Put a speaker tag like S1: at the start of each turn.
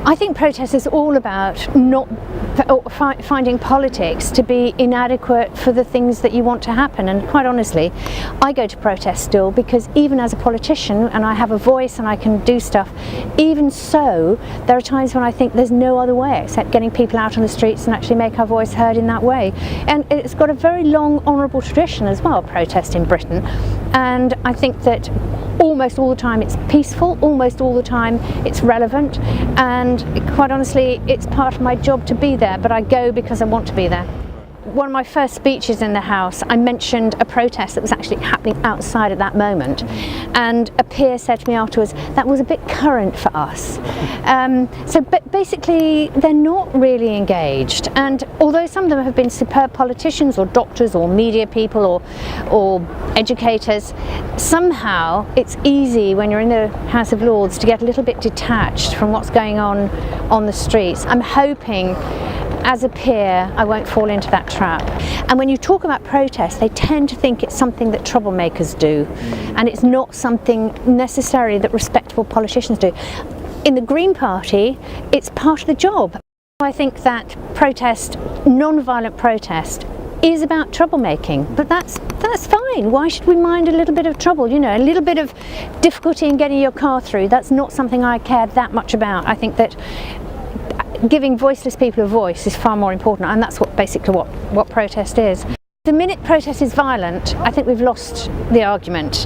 S1: I think protest is all about not finding politics to be inadequate for the things that you want to happen. And quite honestly, I go to protest still because even as a politician, and I have a voice and I can do stuff, even so, there are times when I think there's no other way except getting people out on the streets and actually make our voice heard in that way. And it's got a very long, honourable tradition as well, protest in Britain. And I think that almost all the time it's peaceful, almost all the time it's relevant, and quite honestly it's part of my job to be there, but I go because I want to be there. One of my first speeches in the House, I mentioned a protest that was actually happening outside at that moment, and a peer said to me afterwards, that was a bit current for us. But basically they're not really engaged, and although some of them have been superb politicians or doctors or media people or educators, somehow it's easy when you're in the House of Lords to get a little bit detached from what's going on the streets. I'm hoping as a peer I won't fall into that trap. And when you talk about protest, they tend to think it's something that troublemakers do, and it's not something necessarily that respectable politicians do. In the Green Party, it's part of the job. I think that protest, non-violent protest, is about troublemaking, but that's fine. Why should we mind a little bit of trouble? You know, a little bit of difficulty in getting your car through, that's not something I care that much about. I think that giving voiceless people a voice is far more important, and that's basically what protest is. The minute protest is violent, I think we've lost the argument.